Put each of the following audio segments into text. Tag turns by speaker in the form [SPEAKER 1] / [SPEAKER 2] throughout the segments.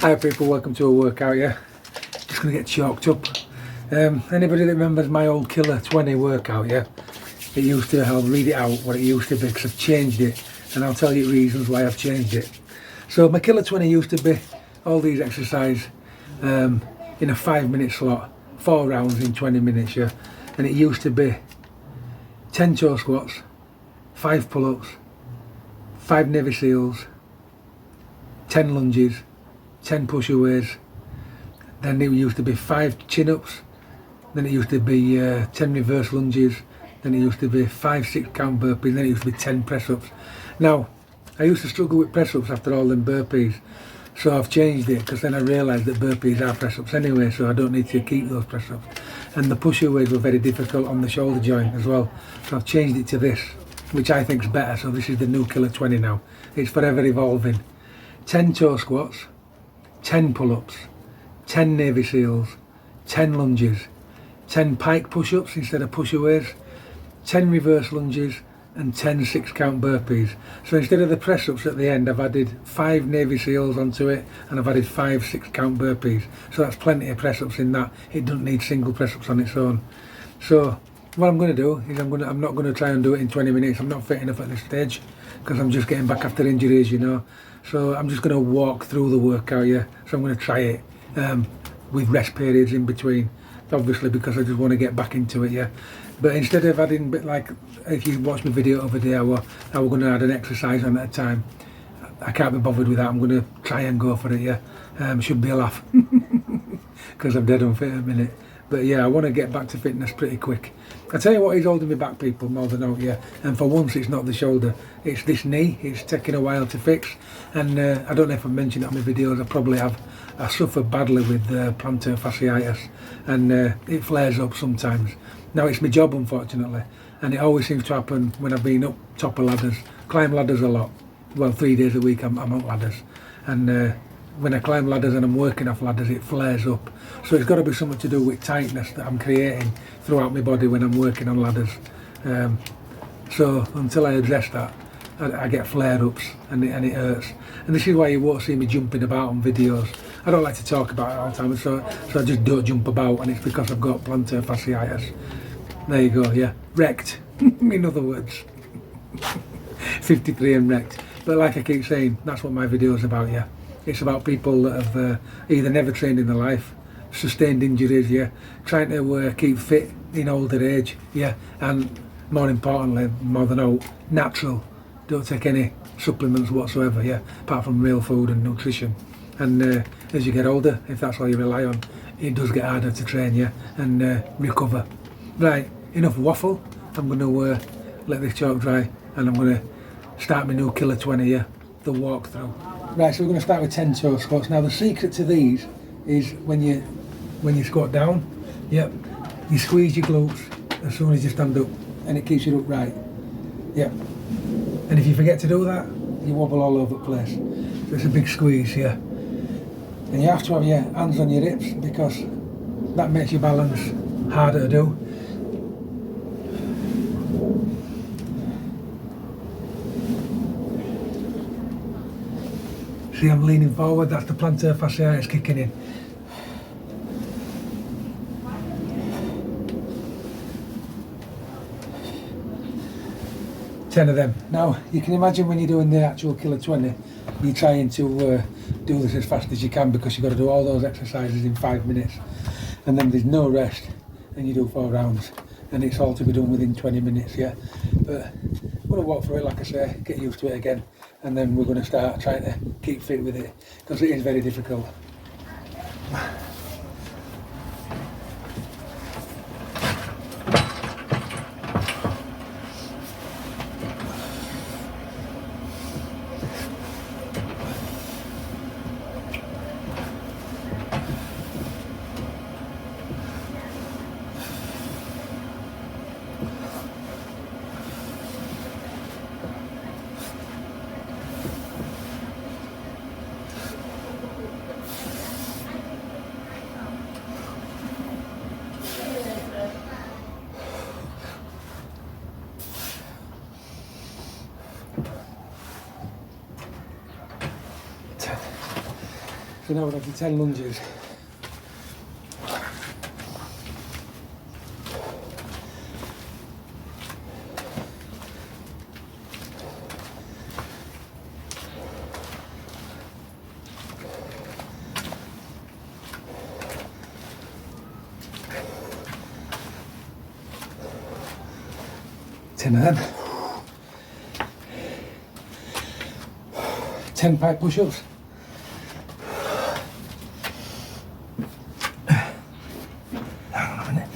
[SPEAKER 1] Hi people, welcome to a workout. Yeah, just gonna get chalked up. Anybody that remembers my old Killer 20 workout? Yeah, it used to, I'll read it out what it used to be because I've changed it, and I'll tell you reasons why I've changed it. So my Killer 20 used to be all these exercises in a 5-minute slot, 4 rounds in 20 minutes. Yeah, and it used to be 10 toe squats, 5 pull-ups, 5 Navy Seals, 10 lunges, 10 push-aways, then it used to be 5 chin-ups, then it used to be 10 reverse lunges, then it used to be 5 6-count burpees, then it used to be 10 press-ups. Now, I used to struggle with press-ups after all them burpees, so I've changed it because then I realised that burpees are press-ups anyway, so I don't need to keep those press-ups. And the push-aways were very difficult on the shoulder joint as well, so I've changed it to this, which I think is better. So this is the new Killer 20 now. It's forever evolving. 10 toe squats, 10 pull-ups, 10 Navy Seals, 10 lunges, 10 pike push-ups instead of push-aways, 10 reverse lunges, and 10 6-count burpees. So instead of the press-ups at the end, I've added 5 Navy Seals onto it, and I've added 5 6-count burpees. So that's plenty of press-ups in that. It doesn't need single press-ups on its own. So what I'm going to do is I'm not going to try and do it in 20 minutes. I'm not fit enough at this stage because I'm just getting back after injuries, you know. So I'm just going to walk through the workout, yeah. So I'm going to try it with rest periods in between, obviously, because I just want to get back into it, yeah. But instead of adding, like if you watch my video over there, I was going to add an exercise on at a time. I can't be bothered with that. I'm going to try and go for it, yeah. Should be a laugh because I'm dead unfit at a minute. But yeah, I want to get back to fitness pretty quick. I tell you what is holding me back, people, more than out, yeah. And for once, it's not the shoulder. It's this knee. It's taking a while to fix. And I don't know if I've mentioned it on my videos. I probably have. I suffer badly with plantar fasciitis, and it flares up sometimes. Now, it's my job, unfortunately, and it always seems to happen when I've been up top of ladders. Climb ladders a lot. Well, 3 days a week I'm on ladders. And when I climb ladders and I'm working off ladders, it flares up. So it's got to be something to do with tightness that I'm creating throughout my body when I'm working on ladders. So until I address that, I get flare-ups and it hurts. And this is why you won't see me jumping about on videos. I don't like to talk about it all the time, so I just don't jump about, and it's because I've got plantar fasciitis. There you go, yeah. Wrecked, in other words. 53 and wrecked. But like I keep saying, that's what my video is about, yeah. It's about people that have either never trained in their life, sustained injuries, yeah, trying to keep fit in older age, yeah, and more importantly, more than all, natural. Don't take any supplements whatsoever, yeah, apart from real food and nutrition. And as you get older, if that's all you rely on, it does get harder to train, yeah, and recover. Right, enough waffle. I'm going to let this chalk dry, and I'm going to start my new Killer 20, yeah, the walkthrough. Right, so we're going to start with 10 toe squats. Now the secret to these is when you squat down, yep, you squeeze your glutes as soon as you stand up, and it keeps you upright. Yep. And if you forget to do that, you wobble all over the place. So it's a big squeeze here. And you have to have your hands on your hips because that makes your balance harder to do. See, I'm leaning forward, that's the plantar fasciitis kicking in. Ten of them. Now, you can imagine when you're doing the actual Killer 20, you're trying to do this as fast as you can because you've got to do all those exercises in 5 minutes. And then there's no rest, and you do 4 rounds. And it's all to be done within 20 minutes, yeah. But I'm going to walk through it, like I say, get used to it again. And then we're going to start trying to keep fit with it, because it is very difficult. So now we're up to 10 lunges. Ten of them. 10 pipe push-ups. Hang on a minute.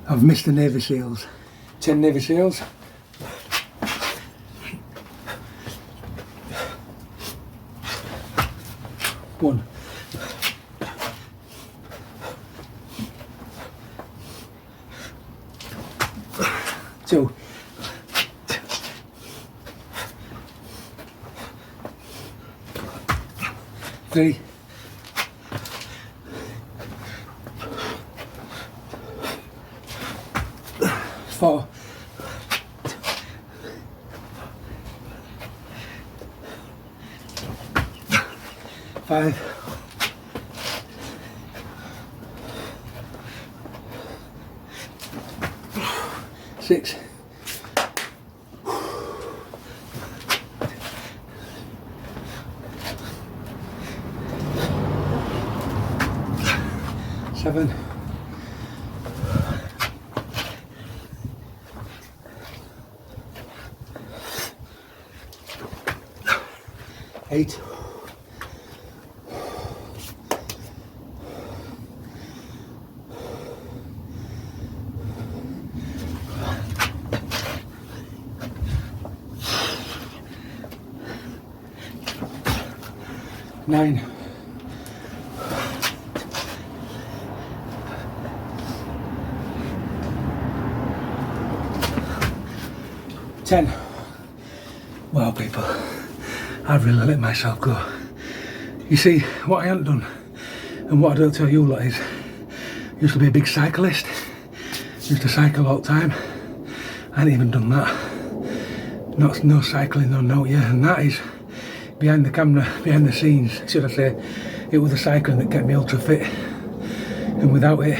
[SPEAKER 1] I've missed the Navy SEALs. 10 Navy SEALs. One. Two. Three. Four. Five. Six. Seven. Eight. Nine. 10. Wow, people, I've really let myself go. You see, what I haven't done, and what I don't tell you lot is, I used to be a big cyclist, used to cycle all the time. I ain't even done that. No cycling, no, yeah, and that is behind the camera, behind the scenes, should I say. It was the cycling that kept me ultra fit, and without it,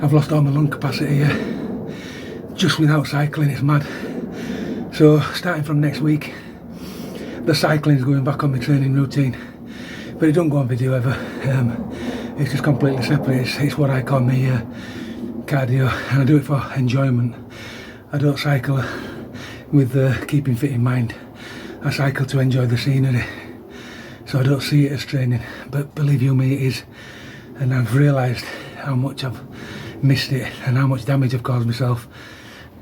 [SPEAKER 1] I've lost all my lung capacity here. Just without cycling, it's mad. So starting from next week, the cycling is going back on my training routine, but it don't go on video ever. It's just completely separate. It's what I call my cardio, and I do it for enjoyment. I don't cycle with keeping fit in mind. I cycle to enjoy the scenery, so I don't see it as training, but believe you me, it is. And I've realised how much I've missed it and how much damage I've caused myself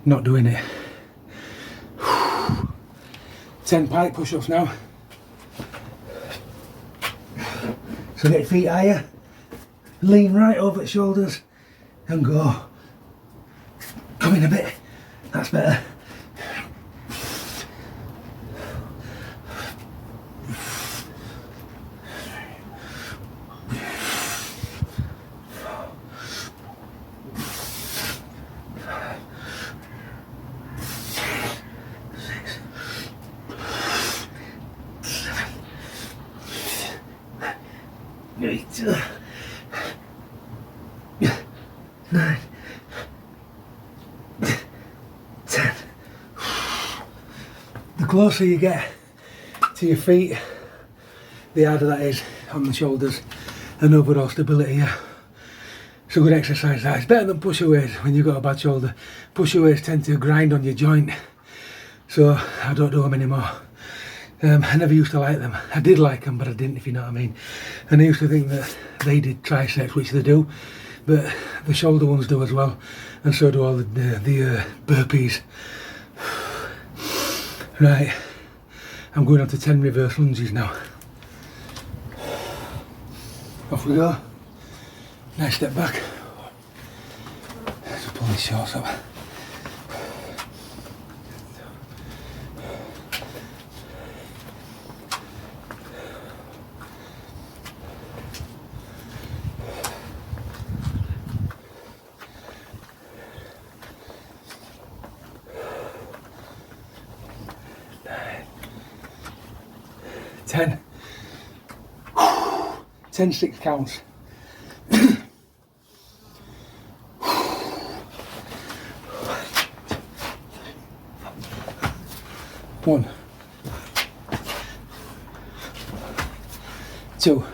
[SPEAKER 1] not doing it. 10 pike push-ups now. So get your feet higher, lean right over the shoulders and go. Come in a bit, that's better. Eight, 9, 10. The closer you get to your feet, the harder that is on the shoulders and overall stability. Yeah. It's a good exercise that. It's better than push-aways when you've got a bad shoulder. Push-aways tend to grind on your joint, so I don't do them anymore. I never used to like them. I did like them, but I didn't, if you know what I mean. And I used to think that they did triceps, which they do, but the shoulder ones do as well, and so do all the burpees. Right, I'm going on to 10 reverse lunges now. Off we go. Nice step back. Just pull these shorts up. 10. 10 6 counts. One, 2,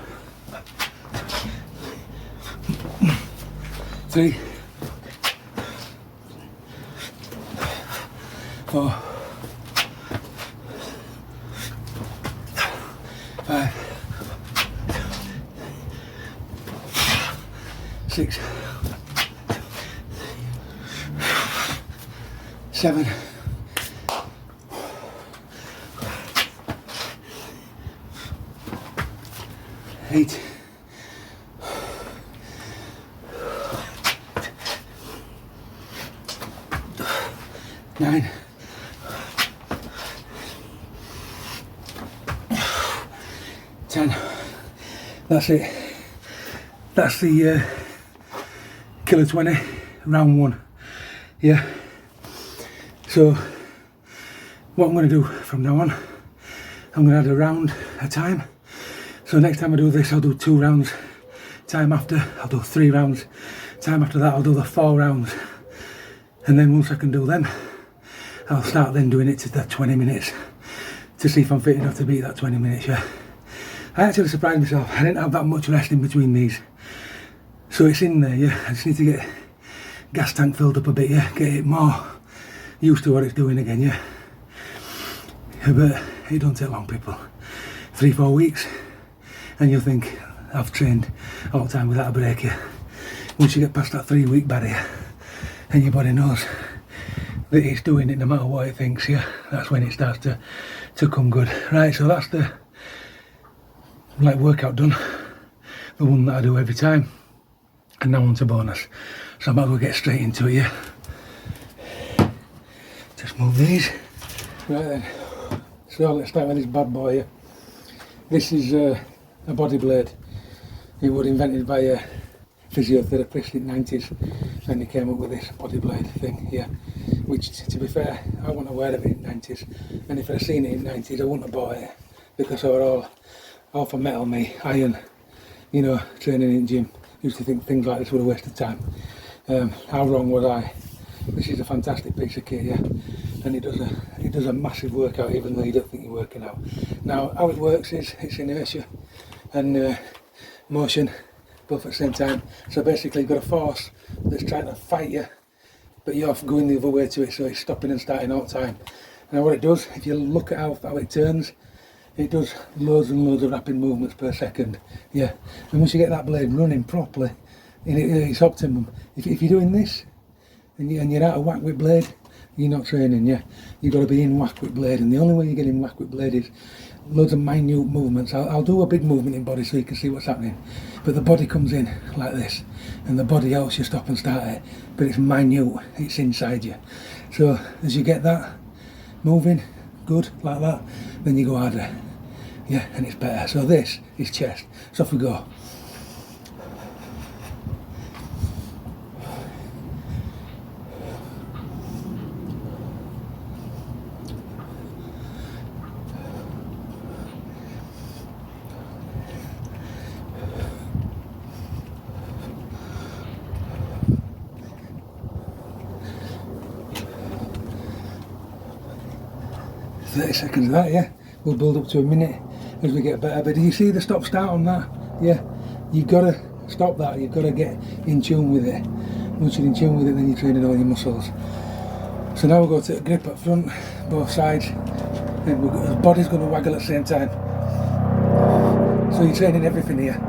[SPEAKER 1] 3, 4, 5, 6, 7, 8, 9, 10. That's it. That's the killer 20 round 1. Yeah. So what I'm going to do from now on, I'm going to add a round a time. So next time I do this, I'll do 2 rounds. Time after, I'll do 3 rounds. Time after that, I'll do the 4 rounds. And then once I can do them, I'll start then doing it to the 20 minutes to see if I'm fit enough to beat that 20 minutes, yeah. I actually surprised myself. I didn't have that much rest in between these. So it's in there, yeah. I just need to get gas tank filled up a bit, yeah. Get it more used to what it's doing again, yeah. But it don't take long, people. 3-4 weeks and you'll think, I've trained all the time without a break, yeah. Once you get past that 3-week barrier and your body knows that it's doing it no matter what it thinks, yeah, that's when it starts to come good. Right, so that's the workout done, the one that I do every time, and now onto bonus. So I might as well get straight into it, yeah. Just move these. Right then, so let's start with this bad boy here. This is a body blade. It was invented by a physiotherapist in the 90s, and he came up with this body blade thing here, which, to be fair, I wasn't aware of it in the 90s, and if I'd seen it in the 90s I wouldn't have bought it, because I were all for metal, me, iron, you know, training in the gym. Used to think things like this were a waste of time. How wrong was I? This is a fantastic piece of kit, yeah, and it does a massive workout even though you don't think you're working out. Now how it works is it's inertia and motion both at the same time. So basically you've got a force that's trying to fight you, but you're going the other way to it, so it's stopping and starting all the time. Now what it does, if you look at how it turns, it does loads and loads of rapid movements per second, yeah. And once you get that blade running properly, in its optimum, if you're doing this and you're out of whack with blade, you're not training, yeah. You've got to be in whack with blade, and the only way you get in whack with blade is loads of minute movements. I'll do a big movement in body so you can see what's happening, but the body comes in like this, and the body helps you stop and start it, but it's minute, it's inside you. So as you get that moving good like that, then you go harder, yeah, and it's better. So this is chest, so off we go. Seconds of that, yeah. We'll build up to a minute as we get better. But do you see the stop start on that? Yeah, you've got to stop that, you've got to get in tune with it. Once you're in tune with it, then you're training all your muscles. So now we'll go to a grip up front, both sides, and the body's going to waggle at the same time. So you're training everything here.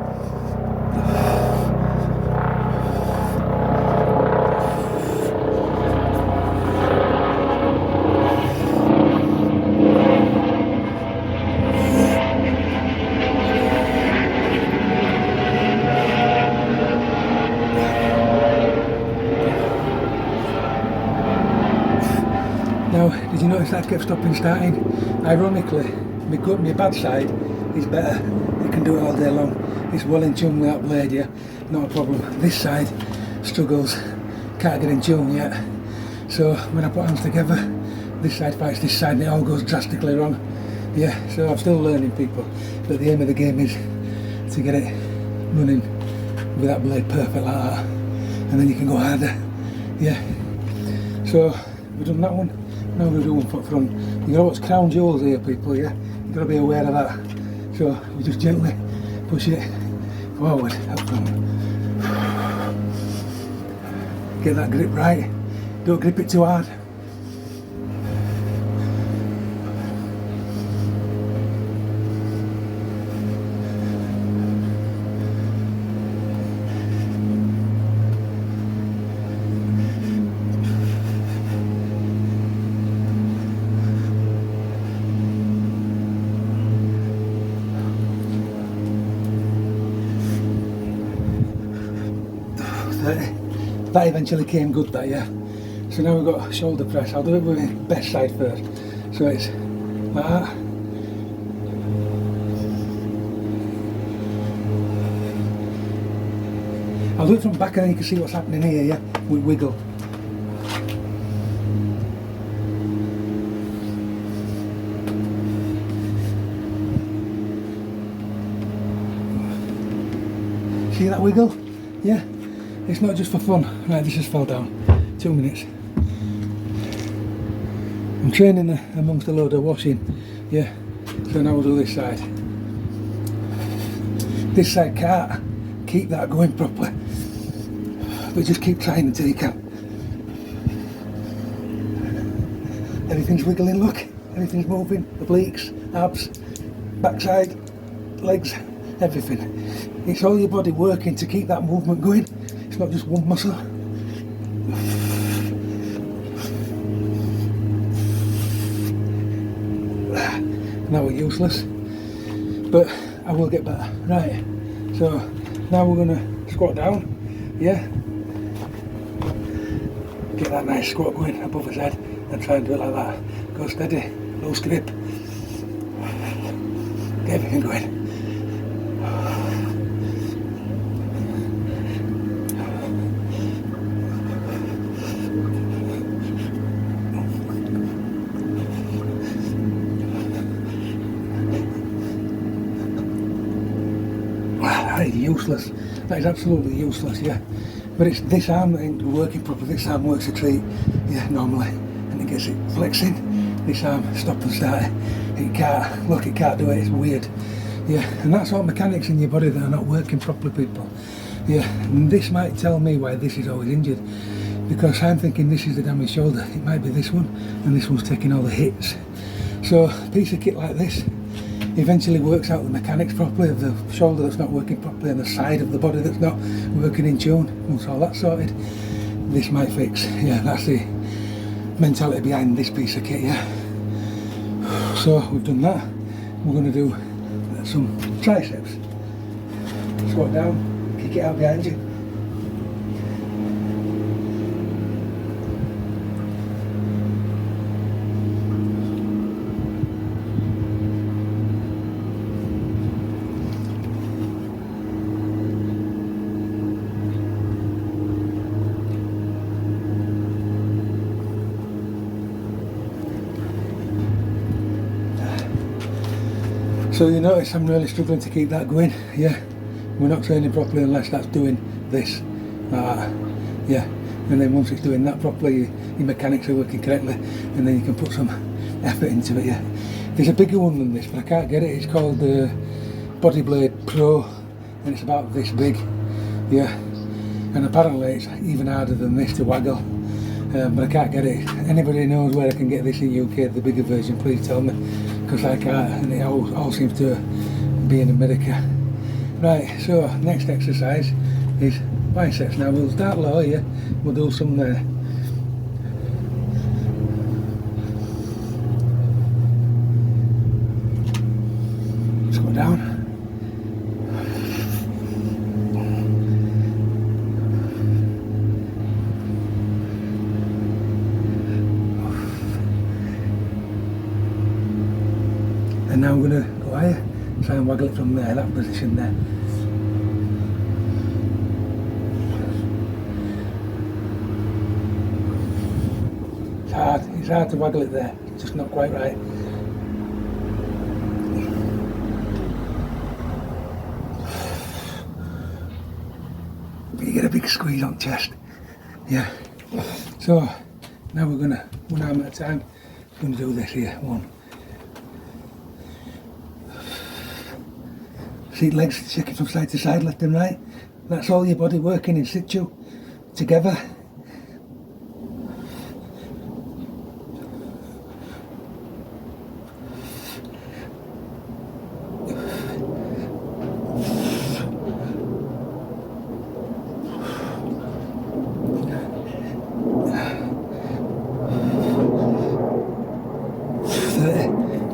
[SPEAKER 1] Now, did you notice that kept stopping starting? Ironically, my bad side is better. You can do it all day long. It's well in tune with that blade, yeah, not a problem. This side struggles, can't get in tune yet. So when I put hands together, this side fights this side and it all goes drastically wrong. Yeah, so I'm still learning, people, but the aim of the game is to get it running with that blade perfect like that, and then you can go harder. Yeah, so we've done that one. Now we're going to do one foot front. You got what's crown jewels here, people. Yeah, you got to be aware of that. So we just gently push it forward, up front. Get that grip right. Don't grip it too hard. That eventually came good, that, yeah. So now we've got shoulder press. I'll do it with the best side first. So it's like that. I'll do it from back and then you can see what's happening here, yeah. We wiggle. See that wiggle? Yeah. It's not just for fun. Right, this just fell down. 2 minutes. I'm training amongst a load of washing. Yeah. So now we'll do this side. This side can't keep that going properly. But just keep trying until you can. Everything's wiggling, look. Everything's moving. Obliques, abs, backside, legs, everything. It's all your body working to keep that movement going. It's not just one muscle. Now we're useless, but I will get better. Right, so now we're going to squat down, yeah? Get that nice squat going above his head and try and do it like that. Go steady, loose grip. Get everything going. That is useless. That is absolutely useless, yeah. But it's this arm that ain't working properly. This arm works a treat, yeah, normally, and it gets it flexing. This arm, stop and start. It can't. Look, it can't do it. It's weird, yeah. And that's all mechanics in your body that are not working properly, people. Yeah. And this might tell me why this is always injured, because I'm thinking this is the damaged shoulder. It might be this one, and this one's taking all the hits. So a piece of kit like this eventually works out the mechanics properly of the shoulder that's not working properly and the side of the body that's not working in tune. Once all that's sorted, this might fix. Yeah, that's the mentality behind this piece of kit, yeah. So we've done that. We're going to do some triceps. Squat down, kick it out behind you. So you notice I'm really struggling to keep that going, yeah. We're not training properly unless that's doing this, yeah. And then once it's doing that properly, your mechanics are working correctly, and then you can put some effort into it, yeah. There's a bigger one than this, but I can't get it. It's called the Body Blade Pro, and it's about this big, yeah. And apparently it's even harder than this to waggle, but I can't get it. Anybody knows where I can get this in UK, the bigger version, please tell me, because I can't, and it all seems to be in America. Right, so next exercise is biceps. Now we'll start low here, we'll do some there. Let's go down. And now we're going to go higher, try and waggle it from there, that position there. It's hard to waggle it there, it's just not quite right. get a big squeeze on chest. Yeah. So now we're gonna, one arm at a time, we're gonna do this here. One. See legs shaking from side to side, left and right. That's all your body working in situ, together.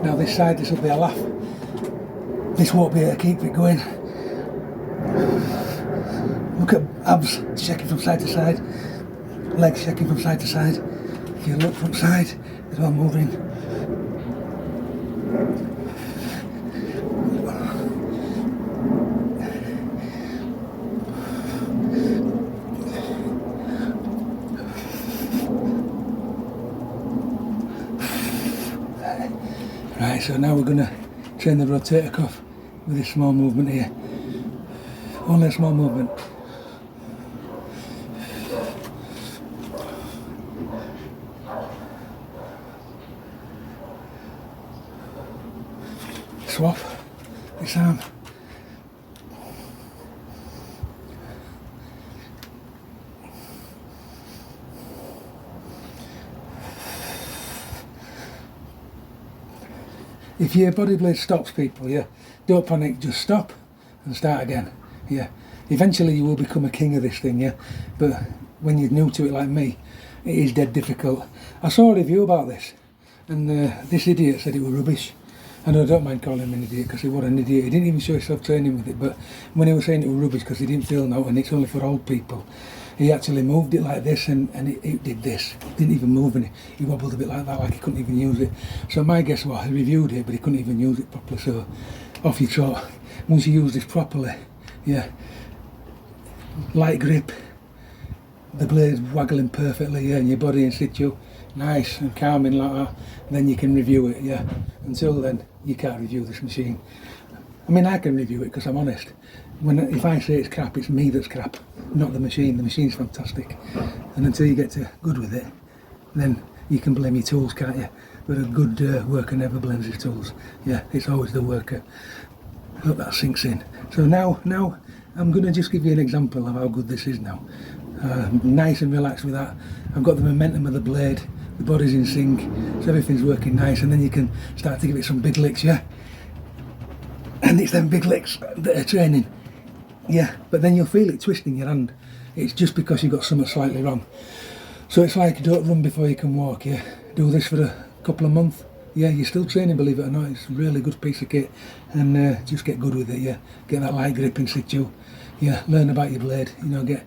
[SPEAKER 1] Now this side, this will be a laugh. This won't be able to keep it going. Look at abs shaking from side to side, legs shaking from side to side. If you look from side, it's all moving. Right, so now we're going to train the rotator cuff with this small movement here. Only a small movement. Swap this arm. If your body blade stops, people, yeah, don't panic, just stop and start again. Yeah, eventually you will become a king of this thing, yeah, but when you're new to it like me, it is dead difficult. I saw a review about this, and this idiot said it was rubbish. And I don't mind calling him an idiot, because he was an idiot. He didn't even show himself training with it, but when he was saying it was rubbish because he didn't feel no, and it's only for old people, he actually moved it like this, and it did this. Didn't even move in it. He wobbled a bit like that, like he couldn't even use it. So my guess was, he reviewed it, but he couldn't even use it properly, so off you trot. Once you use this properly, yeah, light grip, the blade's waggling perfectly, yeah, and your body in situ, nice and calming like that, then you can review it, yeah. Until then, you can't review this machine. I mean, I can review it because I'm honest. If I say it's crap, it's me that's crap, not the machine. The machine's fantastic. And until you get good with it, then you can blame your tools, can't you? But a good worker never blames his tools. Yeah, it's always the worker. I hope that sinks in. So now I'm going to just give you an example of how good this is now. Nice and relaxed with that. I've got the momentum of the blade, the body's in sync, so everything's working nice, and then you can start to give it some big licks, yeah? And it's them big licks that are training, yeah? But then you'll feel it twisting your hand. It's just because you've got something slightly wrong. So it's like, don't run before you can walk, yeah? Do this for a couple of months, yeah? You're still training, believe it or not. It's a really good piece of kit, and just get good with it, yeah? Get that light grip in situ, yeah? Learn about your blade, you know,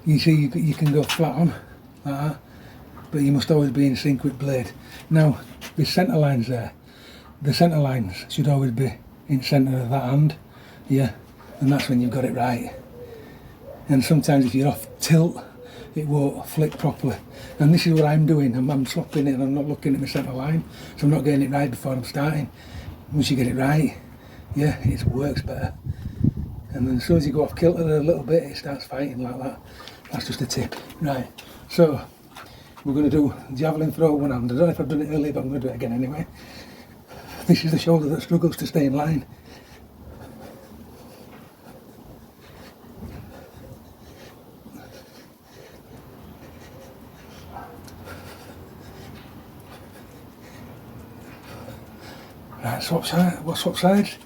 [SPEAKER 1] you see, you can go flat on, like that, but you must always be in sync with blade. Now, the centre lines there, the centre lines should always be in centre of that hand, yeah, and that's when you've got it right. And sometimes if you're off tilt, it won't flick properly. And this is what I'm doing, I'm swapping it and I'm not looking at the centre line, so I'm not getting it right before I'm starting. Once you get it right, yeah, it works better. And then as soon as you go off kilter a little bit, it starts fighting like that. That's just a tip. Right, so we're going to do javelin throw one hand. I don't know if I've done it earlier, but I'm going to do it again anyway. This is the shoulder that struggles to stay in line. Right, swap sides.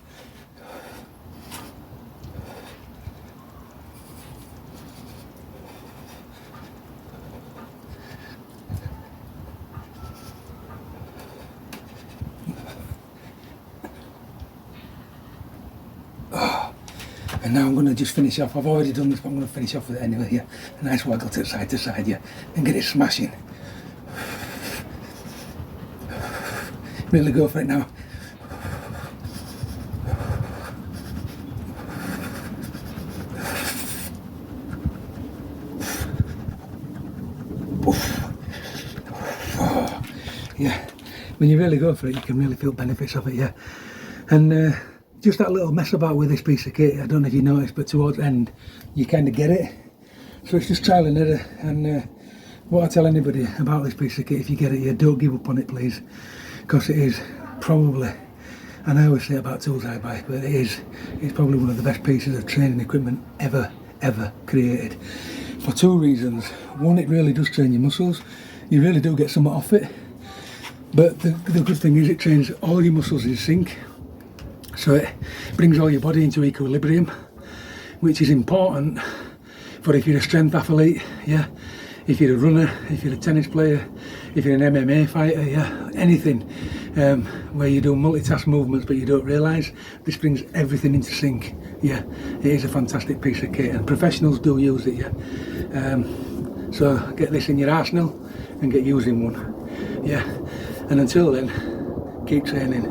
[SPEAKER 1] And now I'm going to just finish off. I've already done this, but I'm going to finish off with it anyway. Yeah, a nice waggle to side, yeah, and get it smashing. Really go for it now. Yeah, when you really go for it, you can really feel benefits of it, yeah. And just that little mess about with this piece of kit, I don't know if you noticed, but towards the end, you kind of get it. So it's just trial and error, and what I tell anybody about this piece of kit, if you get it, yeah, don't give up on it, please, because it is probably, and I always say about tools I buy, but it's probably one of the best pieces of training equipment ever created, for two reasons. One, it really does train your muscles. You really do get something off it, but the good thing is it trains all your muscles in sync, so it brings all your body into equilibrium, which is important for if you're a strength athlete, yeah, if you're a runner, if you're a tennis player, if you're an MMA fighter, yeah, anything where you do multitask movements but you don't realise, this brings everything into sync. Yeah, it is a fantastic piece of kit, and professionals do use it, yeah. So get this in your arsenal and get using one, yeah. And until then, keep training.